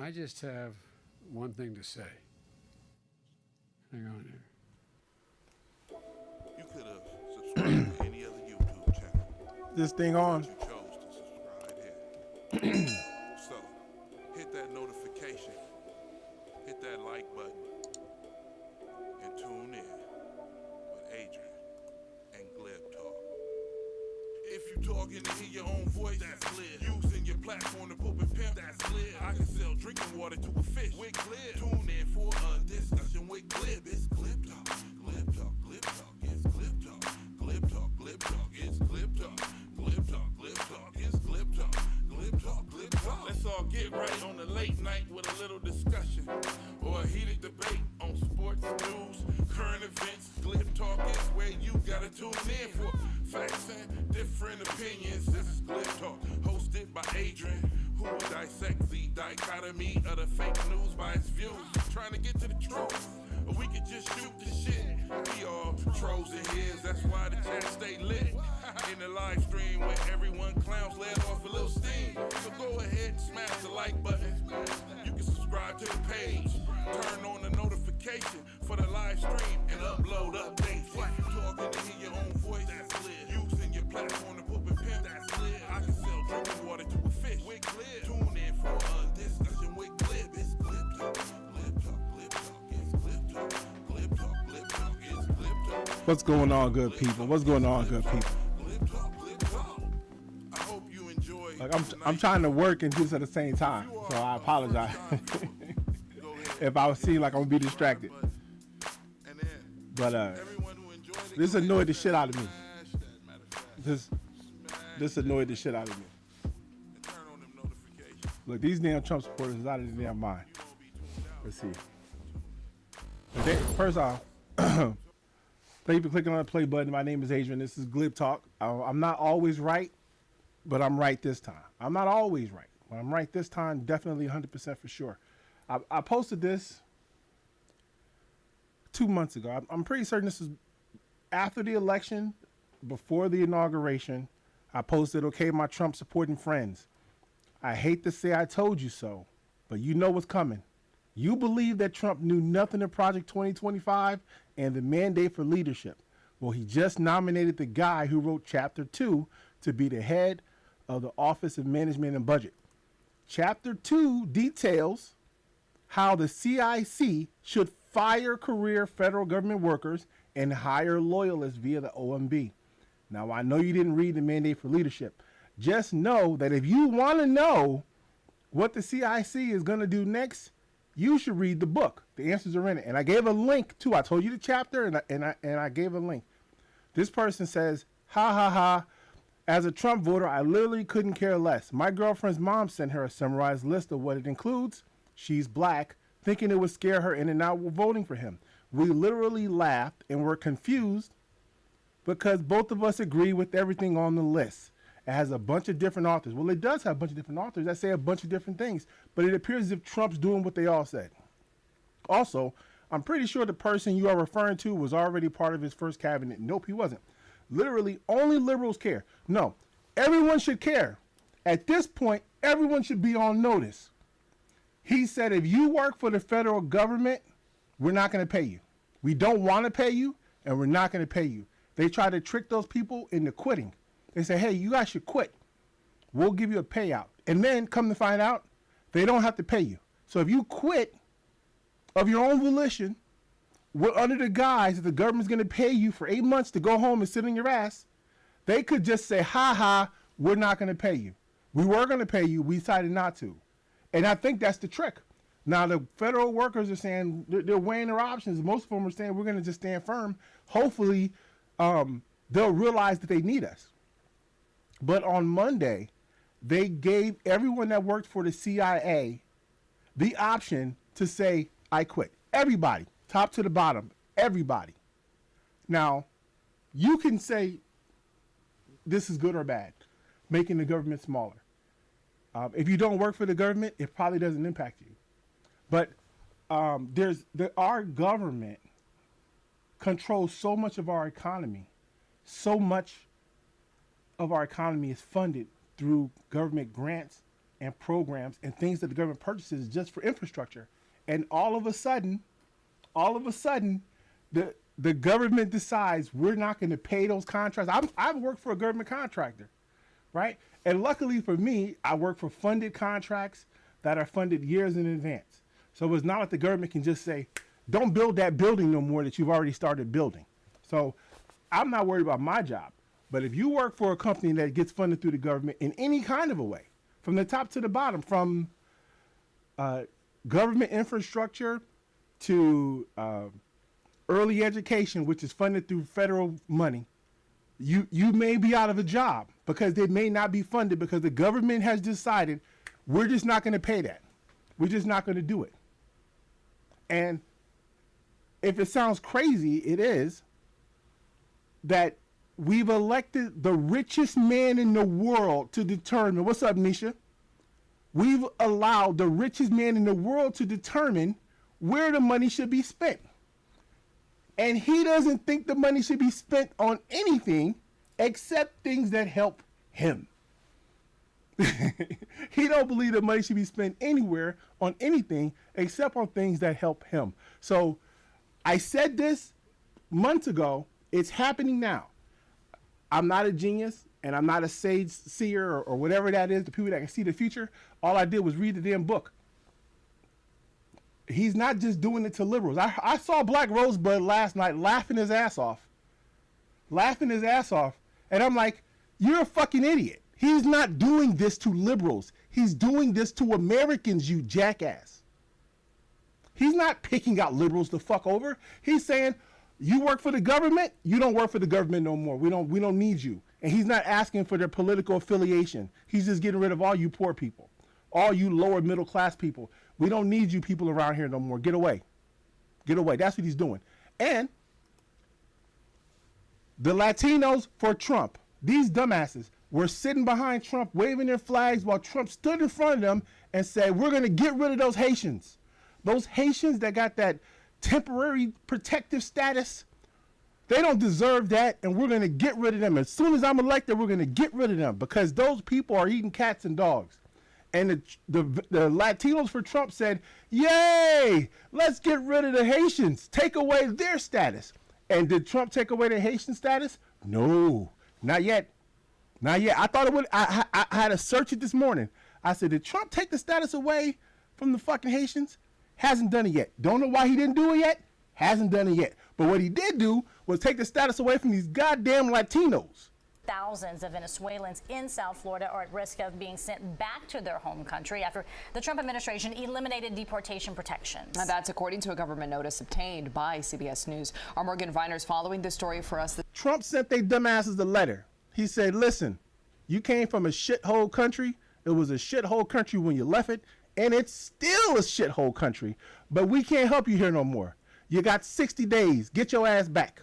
I just have one thing to say. Hang on here. You could have subscribed to any other YouTube channel. This thing on. You chose to subscribe here. So, hit that notification, hit that like button, and tune in with Adrian and Glib Talk. If you talking to hear your own voice, that's Glib. Using your platform to poop and pimp, that's Glib. I can sell drinking water to a fish with Glib. Tune in for a discussion with Glib. It's Glib Talk, Glib Talk, Glib Talk. It's Glib Talk, Glib Talk, Glib Talk. It's Glib Talk, Glib Talk, Glib Talk. It's Glib Talk, Glib Talk, Glib Talk. Let's all get right on the late night with a little discussion or a heated debate on sports, news, current events. Glib Talk is where you gotta tune in for facts and different opinions. This is Glib Talk, hosted by Adrian, who will dissect the dichotomy of the fake news by its views. Trying to get to the truth, or we can just shoot the shit. We all trolls and his, that's why the chat stay lit. In the live stream where everyone clowns let off a little steam. So go ahead and smash the like button. You can subscribe to the page, turn on the notification for the live stream, and upload updates. If you talking to hear your own voice, that's lit. Using your platform to poop and pimp, that's lit. I can sell drinking water to a fish with Glib. Tune in for a discussion with Glib. It's Glib Talk, Glib Talk, Glib Talk. It's Glib Talk, Glib Talk, Glib Talk. It's Glib Talk. What's going on, good people? What's going on, good people? Glib Talk, Glib Talk. I hope you enjoy. Like I'm trying to work and do this at the same time, so I apologize if I seem like I'm gonna be distracted. But this annoyed the shit out of me. This annoyed the shit out of me. Look, these damn Trump supporters is out of their damn mind. Let's see. First off, thank you for clicking on the play button. My name is Adrian. This is Glib Talk. I'm not always right, but I'm right this time. I'm not always right, but I'm right this time. Definitely 100% for sure. I posted this 2 months ago. I'm pretty certain this is after the election, before the inauguration. I posted, okay, my Trump supporting friends. I hate to say I told you so, but you know what's coming. You believe that Trump knew nothing of Project 2025 and the mandate for leadership. Well, he just nominated the guy who wrote Chapter 2 to be the head of the Office of Management and Budget. Chapter 2 details how the CIC should fire career federal government workers and hire loyalists via the OMB. Now, I know you didn't read the mandate for leadership. Just know that if you want to know what the CIC is going to do next, you should read the book. The answers are in it. And I gave a link too. I told you the chapter and I gave a link. This person says, ha ha ha. As a Trump voter, I literally couldn't care less. My girlfriend's mom sent her a summarized list of what it includes. She's black, thinking it would scare her into not voting for him. We literally laughed and were confused because both of us agree with everything on the list. It has a bunch of different authors. Well, it does have a bunch of different authors that say a bunch of different things, but it appears as if Trump's doing what they all said. Also, I'm pretty sure the person you are referring to was already part of his first cabinet. Nope, he wasn't. Literally, only liberals care. No, everyone should care. At this point, everyone should be on notice. He said, if you work for the federal government, we're not going to pay you. We don't want to pay you, and we're not going to pay you. They try to trick those people into quitting. They say, hey, you guys should quit. We'll give you a payout. And then come to find out, they don't have to pay you. So if you quit of your own volition, we're under the guise that the government's going to pay you for 8 months to go home and sit on your ass. They could just say, ha ha, we're not going to pay you. We were going to pay you. We decided not to. And I think that's the trick. Now, the federal workers are saying they're weighing their options. Most of them are saying we're going to just stand firm. Hopefully, they'll realize that they need us. But on Monday, they gave everyone that worked for the CIA the option to say, I quit. Everybody, top to the bottom, everybody. Now, you can say this is good or bad, making the government smaller. If you don't work for the government, it probably doesn't impact you. But our government controls so much of our economy. So much of our economy is funded through government grants and programs and things that the government purchases just for infrastructure. And all of a sudden, the government decides we're not going to pay those contracts. I've worked for a government contractor, right? And luckily for me, I work for funded contracts that are funded years in advance. So it's not like the government can just say, don't build that building no more that you've already started building. So I'm not worried about my job. But if you work for a company that gets funded through the government in any kind of a way, from the top to the bottom, from government infrastructure to early education, which is funded through federal money, you may be out of a job because they may not be funded because the government has decided we're just not going to pay that. We're just not going to do it. And if it sounds crazy, it is that we've elected the richest man in the world to determine, what's up, Nisha? We've allowed the richest man in the world to determine where the money should be spent. And he doesn't think the money should be spent on anything except things that help him. He don't believe the money should be spent anywhere on anything except on things that help him. So I said this months ago. It's happening now. I'm not a genius and I'm not a sage seer or whatever that is, the people that can see the future. All I did was read the damn book. He's not just doing it to liberals. I saw Black Rosebud last night laughing his ass off. And I'm like, you're a fucking idiot. He's not doing this to liberals. He's doing this to Americans, you jackass. He's not picking out liberals to fuck over. He's saying, you work for the government, you don't work for the government no more. We don't need you. And he's not asking for their political affiliation. He's just getting rid of all you poor people, all you lower middle class people. We don't need you people around here no more. Get away. Get away. That's what he's doing. And the Latinos for Trump, these dumbasses, were sitting behind Trump, waving their flags while Trump stood in front of them and said, we're going to get rid of those Haitians. Those Haitians that got that temporary protective status, they don't deserve that, and we're going to get rid of them. As soon as I'm elected, we're going to get rid of them because those people are eating cats and dogs. And the Latinos for Trump said, yay, let's get rid of the Haitians, take away their status. And did Trump take away the Haitian status? No, not yet. Not yet. I thought it would. I had to search it this morning. I said, did Trump take the status away from the fucking Haitians? Hasn't done it yet. Don't know why he didn't do it yet. Hasn't done it yet. But what he did do was take the status away from these goddamn Latinos. Thousands of Venezuelans in South Florida are at risk of being sent back to their home country after the Trump administration eliminated deportation protections. Now that's according to a government notice obtained by CBS News. Our Morgan Viner's following this story for us. Trump sent they dumbasses a letter. He said, listen, you came from a shithole country. It was a shithole country when you left it, and it's still a shithole country. But we can't help you here no more. You got 60 days. Get your ass back.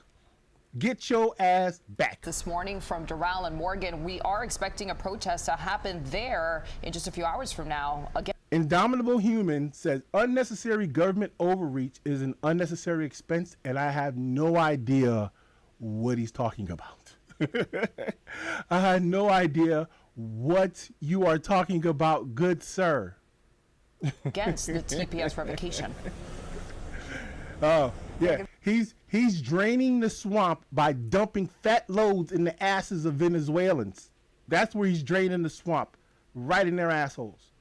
Get your ass back. This morning from Doral and Morgan, we are expecting a protest to happen there in just a few hours from now. Again, Indomitable Human says unnecessary government overreach is an unnecessary expense, and I have no idea what he's talking about. I had no idea what you are talking about, good sir. against the TPS revocation. Oh, yeah. He's draining the swamp by dumping fat loads in the asses of Venezuelans. That's where he's draining the swamp, right in their assholes.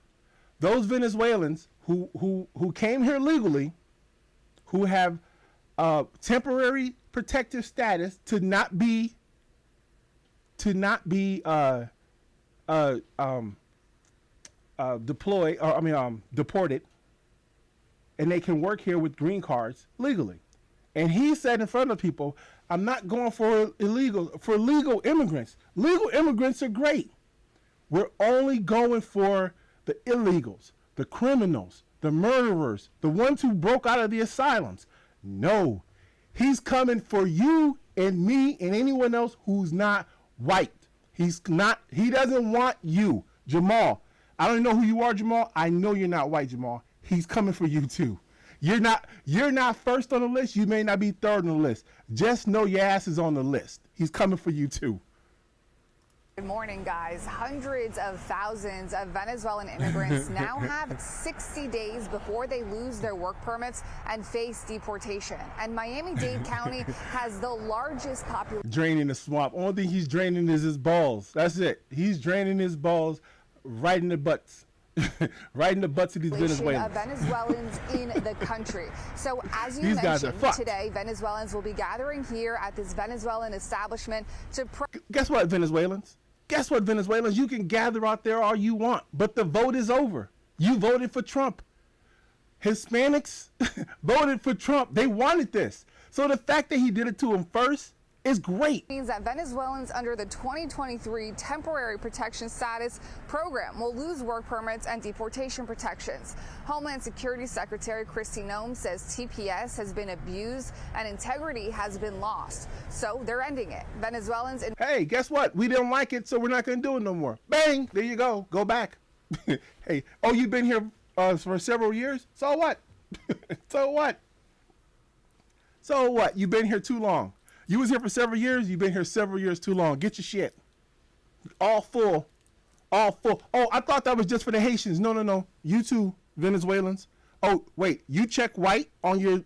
Those Venezuelans who came here legally, who have temporary protective status to not be deported, and they can work here with green cards legally. And he said in front of people, I'm not going for legal immigrants. Legal immigrants are great. We're only going for the illegals, the criminals, the murderers, the ones who broke out of the asylums. No, he's coming for you and me and anyone else who's not white. He doesn't want you. Jamal, I don't know who you are, Jamal. I know you're not white, Jamal. He's coming for you too. You're not first on the list. You may not be third on the list. Just know your ass is on the list. He's coming for you too. Good morning, guys. Hundreds of thousands of Venezuelan immigrants now have 60 days before they lose their work permits and face deportation. And Miami-Dade County has the largest population. Draining the swamp. Only thing he's draining is his balls. That's it. He's draining his balls right in the butts. Right in the butts of these Venezuelans. Of Venezuelans in the country. So as you These guys are mentioned, fucked. today Venezuelans will be gathering here at this Venezuelan establishment to Guess what, Venezuelans? Guess what, Venezuelans? You can gather out there all you want, but the vote is over. You voted for Trump. Hispanics voted for Trump. They wanted this. So the fact that he did it to them first is great. means that Venezuelans under the 2023 Temporary Protection Status program will lose work permits and deportation protections. Homeland Security Secretary Kristi Noem says TPS has been abused and integrity has been lost. So they're ending it. Venezuelans in Hey, guess what? We didn't like it, so we're not going to do it no more. Bang! There you go. Go back. Hey, oh, you've been here for several years? So what? So what? So what? You've been here too long. You was here for several years. You've been here several years too long. Get your shit. All full. All full. Oh, I thought that was just for the Haitians. No, no, no. You too, Venezuelans. Oh, wait. You check white on your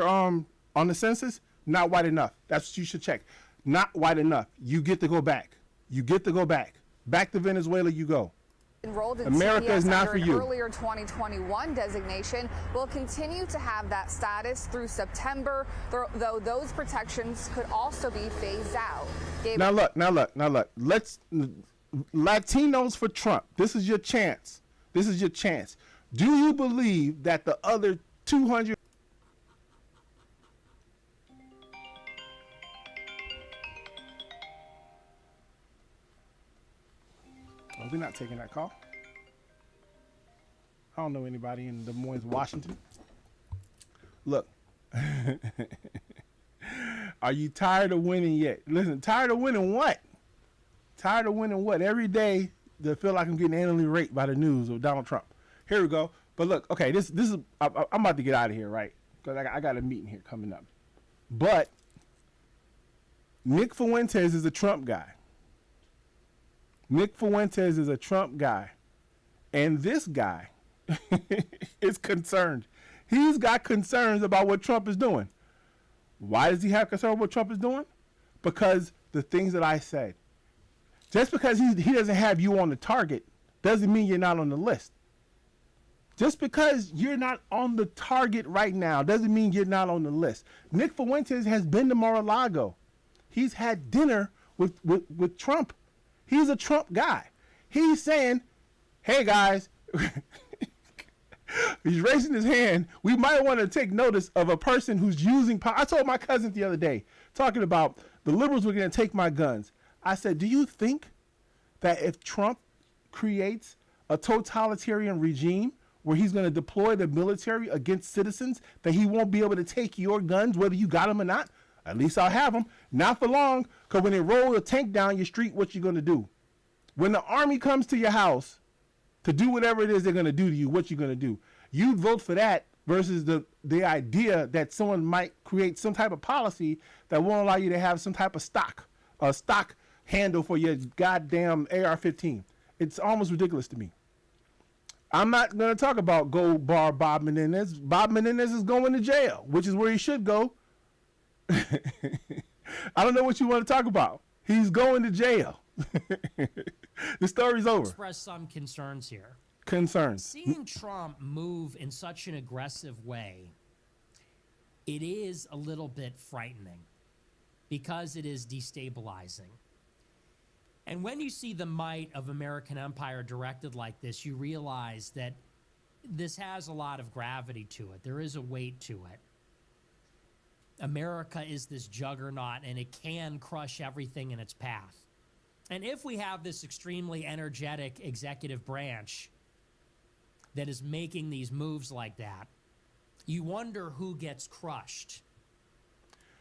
on the census? Not white enough. That's what you should check. Not white enough. You get to go back. You get to go back. Back to Venezuela you go. enrolled in America CPS is not under for an you. earlier 2021 designation will continue to have that status through September, though those protections could also be phased out. Now look. Let's Latinos for Trump. This is your chance. This is your chance. Do you believe that the other 200? Oh, we're not taking that call. I don't know anybody in Des Moines, Washington. Look. Are you tired of winning yet? Listen, tired of winning what? Tired of winning what? Every day they feel like I'm getting annually raped by the news of Donald Trump. Here we go. But look, okay, this is I'm about to get out of here, right? Because I got a meeting here coming up. But Nick Fuentes is a Trump guy. Nick Fuentes is a Trump guy. And this guy is concerned. He's got concerns about what Trump is doing. Why does he have concern about what Trump is doing? Because the things that I said. Just because he doesn't have you on the target doesn't mean you're not on the list. Just because you're not on the target right now doesn't mean you're not on the list. Nick Fuentes has been to Mar-a-Lago. He's had dinner with Trump. He's a Trump guy. He's saying, hey guys, he's raising his hand. We might want to take notice of a person who's using power. I told my cousin the other day, talking about the liberals were going to take my guns. I said, do you think that if Trump creates a totalitarian regime where he's going to deploy the military against citizens, that he won't be able to take your guns, whether you got them or not? At least I'll have them. Not for long, because when they roll a tank down your street, what you going to do? When the army comes to your house to do whatever it is they're going to do to you, what you going to do? You'd vote for that versus the idea that someone might create some type of policy that won't allow you to have some type of stock handle for your goddamn AR-15. It's almost ridiculous to me. I'm not going to talk about Gold Bar Bob Menendez. Bob Menendez is going to jail, which is where he should go. I don't know what you want to talk about. He's going to jail. The story's over. Express some concerns here. Concerns. Seeing Trump move in such an aggressive way, it is a little bit frightening because it is destabilizing. And when you see the might of American empire directed like this, you realize that this has a lot of gravity to it. There is a weight to it. America is this juggernaut, and it can crush everything in its path. And if we have this extremely energetic executive branch that is making these moves like that, you wonder who gets crushed.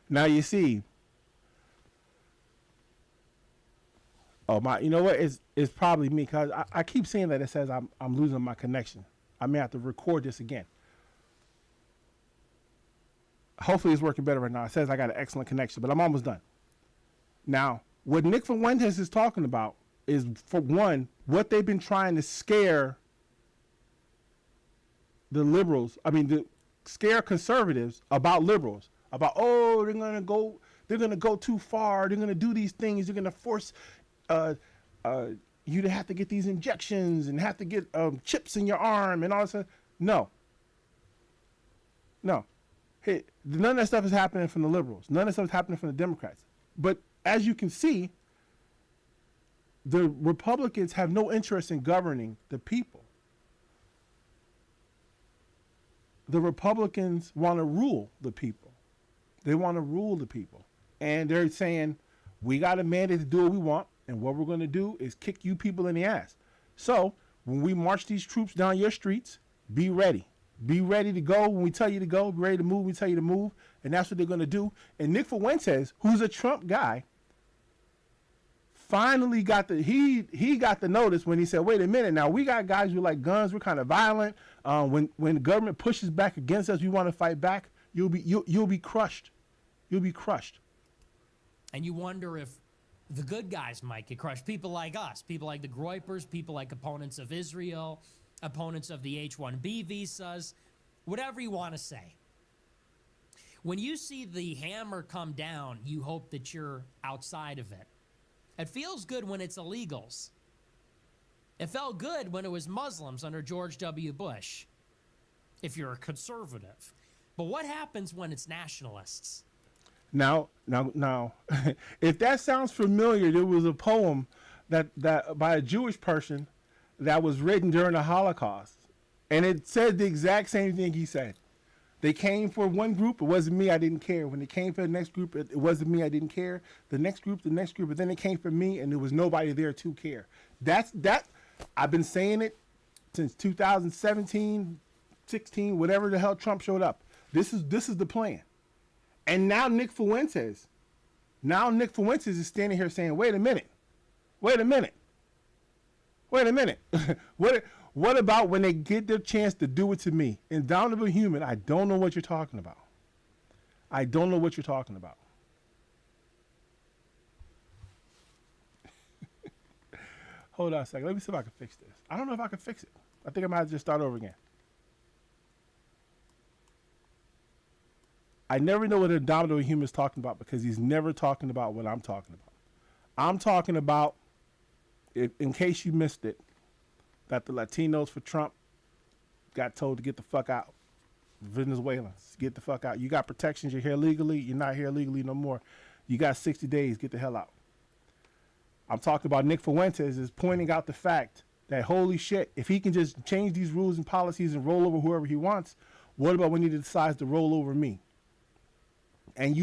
Now you see. Oh my! You know what? It's probably me because I keep seeing that it says I'm losing my connection. I may have to record this again. Hopefully it's working better right now. It says I got an excellent connection, but I'm almost done. Now, what Nick Fuentes is talking about is, for one, what they've been trying to scare the liberals, scare conservatives about liberals, about, oh, they're gonna go too far, they're gonna do these things, they're gonna force you to have to get these injections and have to get chips in your arm and all this. No. Hey, none of that stuff is happening from the liberals. None of that stuff is happening from the Democrats. But as you can see, the Republicans have no interest in governing the people. The Republicans want to rule the people. They want to rule the people. And they're saying, we got a mandate to do what we want, and what we're going to do is kick you people in the ass. So when we march these troops down your streets, be ready. Be ready to go when we tell you to go. Be ready to move when we tell you to move. And that's what they're going to do. And Nick Fuentes, who's a Trump guy, finally got he got the notice when he said, wait a minute, now we got guys who like guns, we're kind of violent. When the government pushes back against us, we want to fight back. You'll be crushed. You'll be crushed. And you wonder if the good guys might get crushed. People like us, people like the Groypers, people like opponents of Israel, opponents of the H-1B visas, whatever you want to say. When you see the hammer come down, you hope that you're outside of it. It feels good when it's illegals. It felt good when it was Muslims under George W. Bush, if you're a conservative. But what happens when it's nationalists? Now, if that sounds familiar, there was a poem that by a Jewish person that was written during the Holocaust, and it said the exact same thing he said. They came for one group, it wasn't me, I didn't care. When they came for the next group, it wasn't me, I didn't care. The next group, but then it came for me, and there was nobody there to care. That I've been saying it since 2017, 16, whatever the hell Trump showed up. This is the plan. And now Nick Fuentes is standing here saying, wait a minute. What about when they get their chance to do it to me? Indomitable human, I don't know what you're talking about. Hold on a second. Let me see if I can fix this. I don't know if I can fix it. I think I might have to just start over again. I never know what an indomitable human is talking about because he's never talking about what I'm talking about. I'm talking about, in case you missed it, that the Latinos for Trump got told to get the fuck out. Venezuelans, get the fuck out. You got protections. You're here legally. You're not here legally no more. You got 60 days. Get the hell out. I'm talking about Nick Fuentes is pointing out the fact that, holy shit, if he can just change these rules and policies and roll over whoever he wants, what about when he decides to roll over me? And